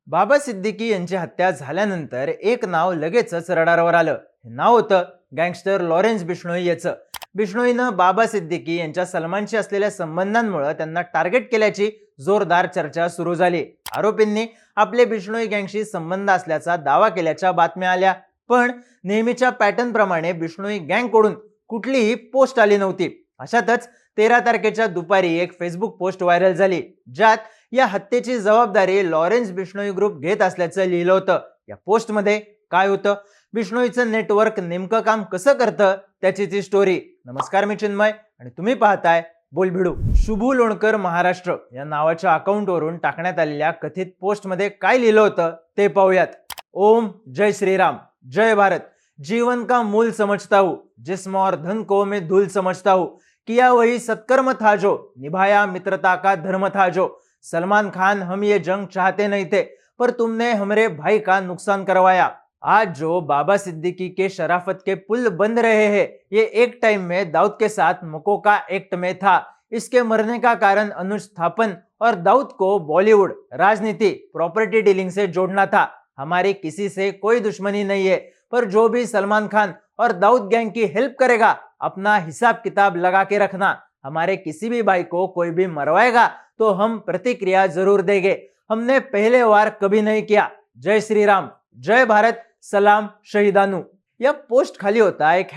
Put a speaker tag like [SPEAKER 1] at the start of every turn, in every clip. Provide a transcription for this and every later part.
[SPEAKER 1] बाबा सिद्दीकी यांची हत्या झाल्यानंतर एक नाव लगेचच रडारवर आलं. हे नाव होतं गँगस्टर लॉरेन्स बिश्नोई याचं. बिश्नोईनं बाबा सिद्दीकी यांच्या सलमानशी असलेल्या संबंधांमुळे त्यांना टार्गेट केल्याची जोरदार चर्चा सुरू झाली. आरोपींनी आपले बिश्नोई गँगशी संबंध असल्याचा दावा केल्याच्या बातम्या आल्या. पण नेहमीच्या पॅटर्न प्रमाणे बिश्नोई गँगकडून कुठलीही पोस्ट आली नव्हती. अशातच 13 तारखेच्या दुपारी एक फेसबुक पोस्ट व्हायरल झाली, ज्यात या हत्येची जबाबदारी लॉरेन्स बिश्नोई ग्रुप घेत असल्याचं लिहिलं होतं. या पोस्टमध्ये काय होतं, बिश्नोईचं नेटवर्क नेमकं काम कसं करतं, त्याची ती स्टोरी. नमस्कार, मी चिन्मय आणि तुम्ही पाहताय बोलभिडू. शुभू लोणकर महाराष्ट्र या नावाच्या अकाउंटवरून टाकण्यात आलेल्या कथित पोस्टमध्ये काय लिहिलं होतं ते पाहूयात. ओम जय श्रीराम, जय भारत. जीवन का मूल समझता हूँ, जिस्म और धन को मैं धूल समझता हूँ. किया वही सत्कर्म था जो, निभाया मित्रता का धर्म था जो. सलमान खान, हम ये जंग चाहते नहीं थे, पर तुमने हमारे भाई का नुकसान करवाया. आज जो बाबा सिद्दीकी के शराफत के पुल बन रहे हैं, ये एक टाइम में दाऊद के साथ मकोका एक्ट में था. इसके मरने का कारण अनुज थापन और दाऊद को बॉलीवुड, राजनीति, प्रॉपर्टी डीलिंग से जोड़ना था. हमारी किसी से कोई दुश्मनी नहीं है, पर जो भी सलमान खान और दाऊद गैंग की हेल्प करेगा, अपना हिसाब किताब लगा के रखना. हमारे किसी भी भाई को कोई भी मरवाएगा तो हम प्रतिक्रिया जरूर देंगे. हमने पहले वार कभी नहीं किया. जय श्री राम, जय भारत, सलाम शहीदानू. या पोस्ट खाली होता एक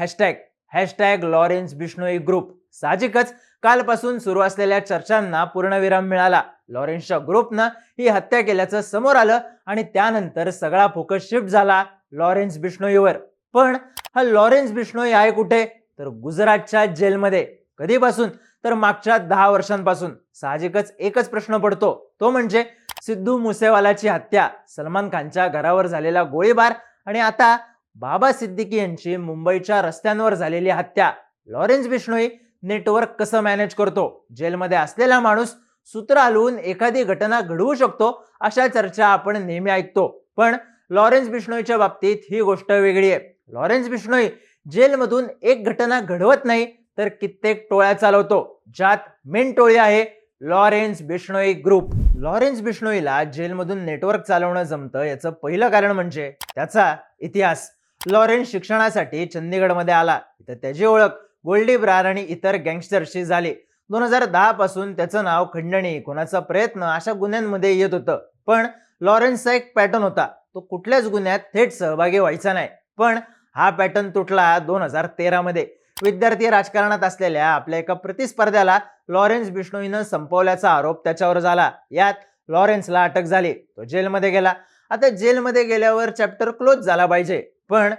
[SPEAKER 1] हॅशटॅग लॉरेन्स बिश्नोई ग्रुप. साहजिकच कालपासून सुरू असलेल्या चर्चांना पूर्णविराम मिळाला. लॉरेन्सच्या ग्रुपनं ही हत्या केल्याचं समोर आलं आणि त्यानंतर सगळा फोकस शिफ्ट झाला लॉरेन्स बिश्नोईवर. पण हा लॉरेन्स बिश्नोई आहे कुठे, तर गुजरातच्या जेलमध्ये. कधीपासून, तर मागच्या 10 वर्षांपासून. साहजिकच एकच प्रश्न पडतो, तो म्हणजे सिद्धू मुसेवालाची हत्या, सलमान खानच्या घरावर झालेला गोळीबार आणि आता बाबा सिद्दीकी यांची मुंबईच्या रस्त्यांवर झालेली हत्या. लॉरेन्स बिश्नोई नेटवर्क कसं मॅनेज करतो? जेलमध्ये असलेला माणूस सूत्र हलवून एखादी घटना घडवू शकतो, अशा चर्चा आपण नेहमी ऐकतो. पण लॉरेन्स बिश्नोईच्या बाबतीत ही गोष्ट वेगळी आहे. लॉरेन्स बिश्नोई जेलमधून एक घटना घडवत नाही, तर कित्येक टोळ्या चालवतो, ज्यात मेन टोळी आहे लॉरेन्स बिश्नोई ग्रुप. लॉरेन्स बिश्नोईला जेलमधून नेटवर्क चालवणं जमतं, याचं पहिलं कारण म्हणजे त्याचा इतिहास. लॉरेन्स शिक्षणासाठी चंदीगडमध्ये आला. इथं त्याची ओळख गोल्डी ब्रार आणि इतर गँगस्टरशी झाली. 2010 पासून त्याचं नाव खंडणी, खुनाचा प्रयत्न अशा गुन्ह्यांमध्ये येत होतं. पण लॉरेन्सचा एक पॅटर्न होता, तो कुठल्याच गुन्ह्यात थेट सहभागी व्हायचा नाही. पण हा पॅटर्न तुटला 2013 मध्ये. विद्यार्थी राजकारणात असलेल्या आपल्या एका प्रतिस्पर्ध्याला लॉरेन्स बिश्नोईनं संपवल्याचा आरोप त्याच्यावर झाला. यात लॉरेन्सला अटक झाली, तो जेलमध्ये गेला. आता जेलमध्ये गेल्यावर चॅप्टर क्लोज झाला पाहिजे, पण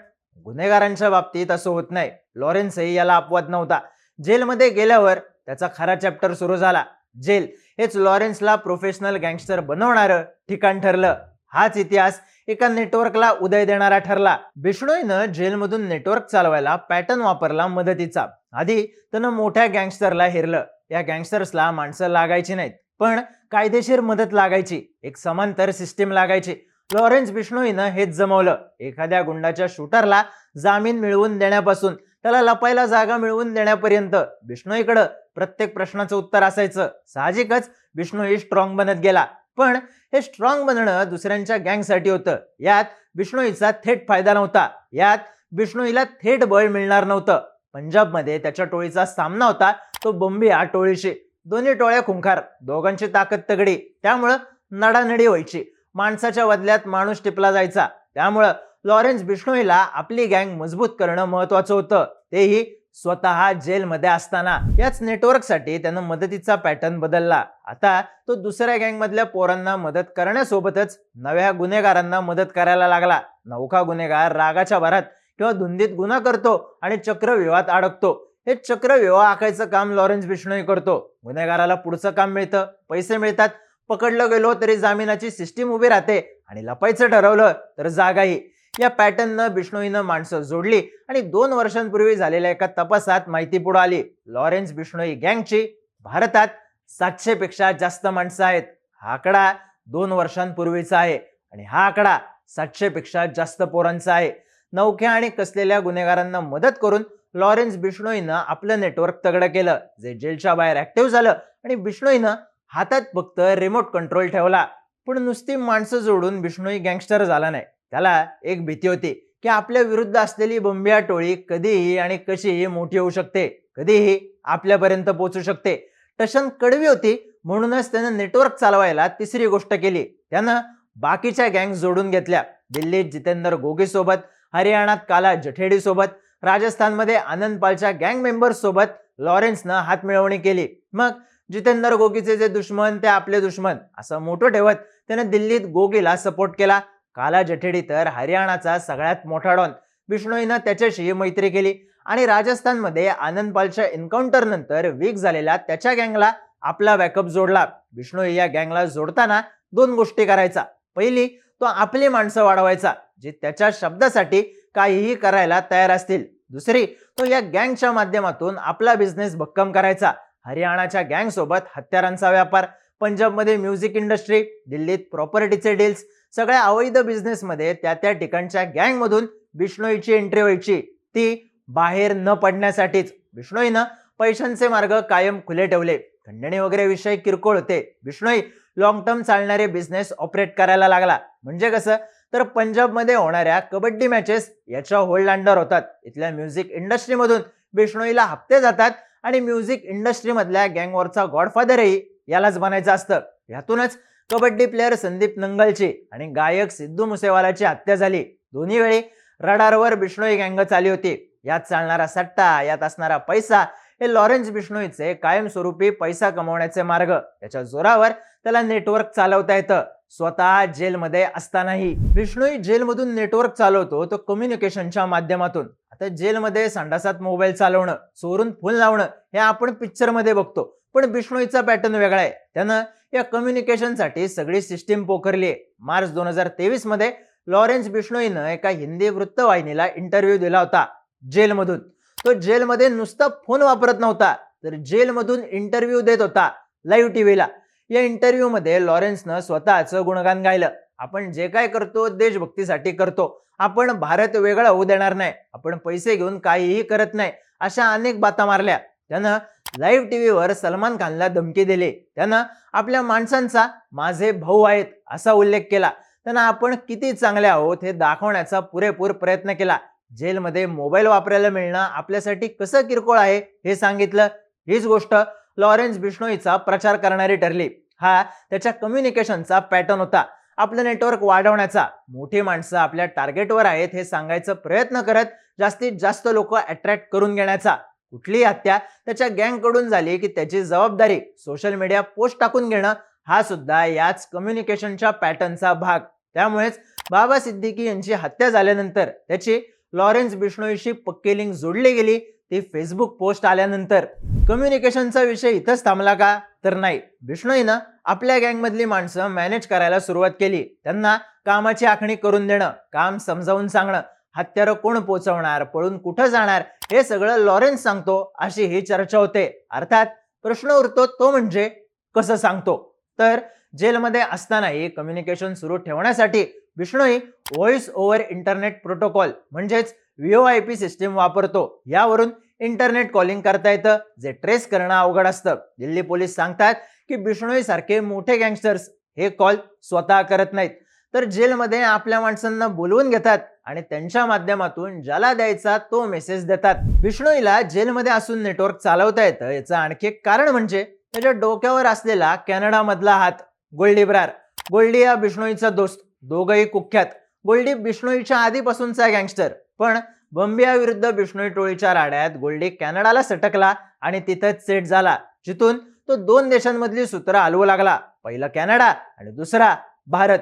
[SPEAKER 1] गुन्हेगारांच्या बाबतीत असं होत नाही. लॉरेन्सही याला अपवाद नव्हता. जेलमध्ये गेल्यावर त्याचा खरा चॅप्टर सुरू झाला. जेल हेच लॉरेन्सला प्रोफेशनल गँगस्टर बनवणारं ठिकाण ठरलं. हाच इतिहास एका नेटवर्कला उदय देणारा ठरला. बिश्नोईनं जेलमधून नेटवर्क चालवायला पॅटर्न वापरला मदतीचा. आधी त्यानं मोठ्या गँगस्टरला हेरलं. या गँगस्टर्सला माणसं लागायची नाहीत, पण कायदेशीर मदत लागायची, एक समांतर सिस्टीम लागायची. लॉरेन्स बिश्नोईनं हेच जमवलं. एखाद्या गुंडाच्या शूटरला जामीन मिळवून देण्यापासून त्याला लपायला जागा मिळवून देण्यापर्यंत बिश्नोईकडं प्रत्येक प्रश्नाचं उत्तर असायचं. साहजिकच बिश्नोई स्ट्रॉंग बनत गेला. पण हे स्ट्रॉंग बनणं दुसऱ्यांच्या गँगसाठी होतं. यात बिश्नोईचा थेट फायदा नव्हता. यात बिश्नोईला थेट बळ मिळणार नव्हतं. पंजाबमध्ये त्याच्या टोळीचा सामना होता, तो बंबिया टोळीशी. दोन्ही टोळ्या खुंखार, दोघांची ताकद तगडी, त्यामुळं नडानडी व्हायची. माणसाच्या बदल्यात माणूस टिपला जायचा. त्यामुळं लॉरेन्स बिश्नोईला आपली गँग मजबूत करणं महत्वाचं होतं, तेही स्वतः जेलमध्ये असताना. याच नेटवर्कसाठी त्यानं मदतीचा पॅटर्न बदलला. आता तो दुसऱ्या गँगमधल्या पोरांना मदत करण्यासोबतच नव्या गुन्हेगारांना मदत करायला लागला. नौका गुन्हेगार रागाच्या भरात किंवा धुंदीत गुन्हा करतो आणि चक्रव्यूहात अडकतो. हे चक्रव्यूह आखायचं काम लॉरेन्स बिश्नोई करतो. गुन्हेगाराला पुढचं काम मिळतं, पैसे मिळतात, पकडलं गेलो तरी जामिनाची सिस्टीम उभी राहते आणि लपायचं ठरवलं तर जागाही. या पॅटर्ननं बिश्नोईनं माणसं जोडली आणि 2 वर्षांपूर्वी झालेल्या एका तपासात माहिती पुढे आली. लॉरेन्स बिश्नोई गँगची भारतात 700 पेक्षा जास्त माणसं आहेत. हा आकडा 2 वर्षांपूर्वीचा आहे आणि हा आकडा 700 पेक्षा जास्त पोरांचा आहे. नवख्या आणि कसलेल्या गुन्हेगारांना मदत करून लॉरेन्स बिश्नोईनं आपलं नेटवर्क तगडं केलं, जे जेलच्या बाहेर ऍक्टिव्ह झालं आणि बिश्नोईनं हातात फक्त रिमोट कंट्रोल ठेवला. पण नुसती माणसं जोडून बिश्नोई गँगस्टर झाला नाही. त्याला एक भीती होती की आपल्या विरुद्ध असलेली बंबिया टोळी कधीही आणि कशीही मोठी होऊ शकते, कधीही आपल्यापर्यंत पोहोचू शकते. टशन कडवी होती, म्हणूनच त्यानं नेटवर्क चालवायला तिसरी गोष्ट केली. त्यानं बाकीच्या गँग जोडून घेतल्या. दिल्लीत जितेंद्र गोगी सोबत, हरियाणात काला जठेडी सोबत, राजस्थानमध्ये आनंद पालच्या गँग मेंबर्स सोबत लॉरेन्सनं हात मिळवणी केली. मग जितेंद्र गोगीचे जे दुश्मन ते आपले दुश्मन असं मोठं ठेवत त्यानं दिल्लीत गोगीला सपोर्ट केला. काला जठेडी तर हरियाणाचा सगळ्यात मोठा डॉन, बिश्नोईनं त्याच्याशी मैत्री केली आणि राजस्थानमध्ये आनंद पालच्या एन्काउंटर नंतर वीक झालेल्या त्याच्या गँगला आपला बॅकअप जोडला. बिश्नोई या गँगला जोडताना दोन गोष्टी करायचा. पहिली, तो आपली माणसं वाढवायचा जे त्याच्या शब्दासाठी काहीही करायला तयार असतील. दुसरी, तो या गँगच्या माध्यमातून आपला बिझनेस भक्कम करायचा. हरियाणाच्या गँग सोबत हत्यारांचा व्यापार, पंजाबमध्ये म्युझिक इंडस्ट्री, दिल्लीत प्रॉपर्टीचे डील्स, सगळ्या अवैध बिझनेसमध्ये त्या त्या ठिकाणच्या गँगमधून बिश्नोईची एंट्री व्हायची. ती बाहेर न पडण्यासाठीच. बिश्नोईनं पैशांचे मार्ग कायम खुले ठेवले. खंडणी वगैरे विषय किरकोळ होते. बिश्नोई लॉंग टर्म चालणारे बिझनेस ऑपरेट करायला लागला. म्हणजे कसं, तर पंजाबमध्ये होणाऱ्या कबड्डी मॅचेस याच्या होल्ड अंडर होतात. इथल्या म्युझिक इंडस्ट्रीमधून बिश्नोईला हप्ते जातात आणि म्युझिक इंडस्ट्रीमधल्या गँगवॉरचा गॉडफादरही यालाच बनायचं असतं. यातूनच कबड्डी प्लेअर संदीप नंगलची आणि गायक सिद्धू मुसेवालाची हत्या झाली. दोन्ही वेळी रडारवर बिश्नोई गँग चालली होती. यात चालणारा सट्टा, यात असणारा पैसा हे लॉरेन्स बिश्नोईचे कायमस्वरूपी पैसा कमवण्याचे मार्ग. त्याच्या जोरावर त्याला नेटवर्क चालवता येतं, स्वतः जेलमध्ये असतानाही. बिश्नोई जेलमधून नेटवर्क चालवतो तो कम्युनिकेशनच्या माध्यमातून. आता जेलमध्ये संडासात मोबाईल चालवणं, चोरून फुल लावणं हे आपण पिक्चरमध्ये बघतो, पण बिश्नोईचा पॅटर्न वेगळा आहे. त्यानं या कम्युनिकेशनसाठी सगळी सिस्टीम पोखरली. मार्च 2023 मध्ये लॉरेन्स बिश्नोईनं एका हिंदी वृत्तवाहिनीला इंटरव्ह्यू दिला होता जेलमधून. तो जेलमध्ये नुसता फोन वापरत नव्हता, तर जेलमधून इंटरव्ह्यू देत होता लाईव्ह टीव्हीला. या इंटरव्ह्यू मध्ये लॉरेन्सनं स्वतःचं गुणगान गायलं. आपण जे काय करतो देशभक्तीसाठी करतो, आपण भारत वेगळा होऊ देणार नाही, आपण पैसे घेऊन काहीही करत नाही, अशा अनेक बाता मारल्या. त्यानं लाईव्ह टीव्हीवर सलमान खानला धमकी दिली. त्यानं आपल्या माणसांचा माझे भाऊ आहेत असा उल्लेख केला. त्यानं आपण किती चांगले आहोत हे दाखवण्याचा पुरेपूर प्रयत्न केला. जेलमध्ये मोबाईल वापरायला मिळणं आपल्यासाठी कसं किरकोळ आहे हे सांगितलं. हीच गोष्ट लॉरेन्स बिश्नोईचा प्रचार करणारी ठरली. हा त्याच्या कम्युनिकेशनचा पॅटर्न होता. आपलं नेटवर्क वाढवण्याचा, मोठी माणसं आपल्या टार्गेटवर आहेत हे सांगायचा प्रयत्न करत जास्तीत जास्त लोक अट्रॅक्ट करून घेण्याचा. कुठलीही हत्या त्याच्या गँग कडून झाली की त्याची जबाबदारी सोशल मीडिया पोस्ट टाकून घेणं हा सुद्धा याच कम्युनिकेशनच्या पॅटर्नचा भाग. त्यामुळेच बाबा सिद्दीकी यांची हत्या झाल्यानंतर त्याची लॉरेन्स बिश्नोईशी पक्की लिंक जोडली गेली. ती फेसबुक पोस्ट आल्यानंतर. कम्युनिकेशनचा विषय इथंच थांबला का? तर नाही. बिश्नोईनं आपल्या गँगमधली माणसं मॅनेज करायला सुरुवात केली. त्यांना कामाची आखणी करून देणं, काम समजावून सांगणं, हत्यारं कोण पोहोचवणार, पळून कुठं जाणार हे सगळं लॉरेन्स सांगतो अशी ही चर्चा होते. अर्थात प्रश्न उरतो तो म्हणजे कसं सांगतो. तर जेलमध्ये असतानाही कम्युनिकेशन सुरू ठेवण्यासाठी Bishnoi voice over internet protocol म्हणजेच VoIP सिस्टीम वापरतो. यावरून इंटरनेट कॉलिंग करता येतं, जे ट्रेस करणं अवघड असतं. दिल्ली पोलीस सांगतात की बिश्नोई सारखे मोठे गँगस्टर्स हे कॉल स्वतः करत नाहीत, तर जेलमध्ये आपल्या माणसांना बोलवून घेतात आणि त्यांच्या माध्यमातून ज्याला द्यायचा तो मेसेज देतात. बिश्नोईला जेलमध्ये असून नेटवर्क चालवता येतं याचं आणखी एक कारण म्हणजे त्याच्या डोक्यावर असलेला कॅनडा मधला हात. गोल्डी ब्रार. गोल्डी हा बिश्नोईचा दोस्त. दोघंही कुख्यात. गोल्डी बिश्नोईच्या आधीपासूनचा गँगस्टर, पण बंबिया विरुद्ध बिश्नोई टोळीच्या राड्यात गोल्डी कॅनडाला सटकला आणि तिथंच सेट झाला, जिथून तो दोन देशांमधली सूत्र हलवू लागला. पहिला कॅनडा आणि दुसरा भारत.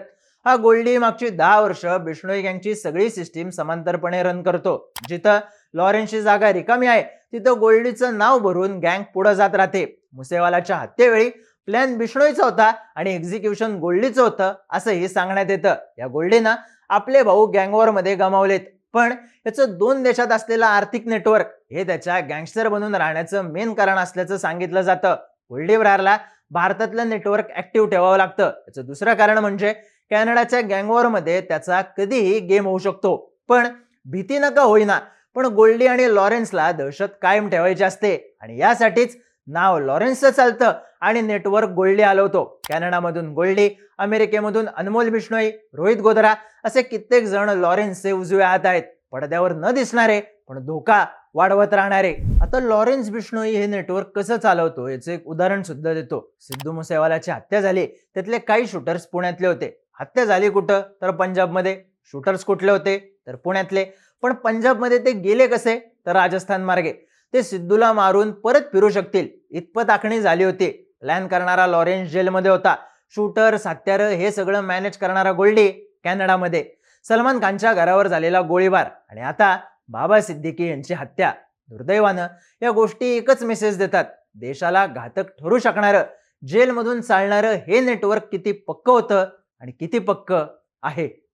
[SPEAKER 1] हा गोल्डी मागची 10 वर्ष बिश्नोई गँगची सगळी सिस्टीम समांतरपणे रन करतो. जिथं लॉरेन्सची जागा रिकामी आहे तिथं गोल्डीचं नाव भरून गँग पुढे जात राहते. मुसेवालाच्या हत्येवेळी प्लॅन बिश्नोईचा होता आणि एक्झिक्युशन गोल्डीचं होतं असंही सांगण्यात येतं. या गोल्डीनं आपले भाऊ गँगवॉर मध्ये गमावलेत, पण याचं दोन देशात असलेलं आर्थिक नेटवर्क हे त्याच्या गँगस्टर बनून राहण्याचं मेन कारण असल्याचं सांगितलं जातं. गोल्डी ब्रारला भारतातलं नेटवर्क ऍक्टिव्ह ठेवावं लागतं. याचं दुसरं कारण म्हणजे कॅनडाच्या गँगवॉर मध्ये त्याचा कधीही गेम होऊ शकतो. पण भीती नका होईना, पण गोल्डी आणि लॉरेन्सला दहशत कायम ठेवायची असते आणि यासाठीच नाव लॉरेन्सचं चालतं आणि नेटवर्क गोल्डी आलवतो. कॅनडामधून गोल्डी, अमेरिकेमधून अनमोल बिश्नोई, रोहित गोधरा असे कित्येक जण लॉरेन्सचे उजवे हात आहेत. पडद्यावर न दिसणारे पण धोका वाढवत राहणारे. आता लॉरेन्स बिश्नोई हे नेटवर्क कसं चालवतो याचं एक उदाहरण सुद्धा देतो. सिद्धू मुसेवालाची हत्या झाली, त्यातले काही शूटर्स पुण्यातले होते. हत्या झाली कुठं? तर पंजाबमध्ये. शूटर्स कुठले होते? तर पुण्यातले. पण पंजाबमध्ये ते गेले कसे? तर राजस्थान मार्गे. ते सिद्धूला मारून परत फिरू शकतील इतपत आखणी झाली होती. प्लॅन करणारा लॉरेन्स जेलमध्ये होता. शूटर्स, हत्यारं हे सगळं मॅनेज करणारा गोल्डी कॅनडामध्ये. सलमान खानच्या घरावर झालेला गोळीबार आणि आता बाबा सिद्दीकी यांची हत्या. दुर्दैवानं या गोष्टी एकच मेसेज देतात. देशाला घातक ठरू शकणारं, जेलमधून चालणारं हे नेटवर्क किती पक्क होतं आणि किती पक्क आहे.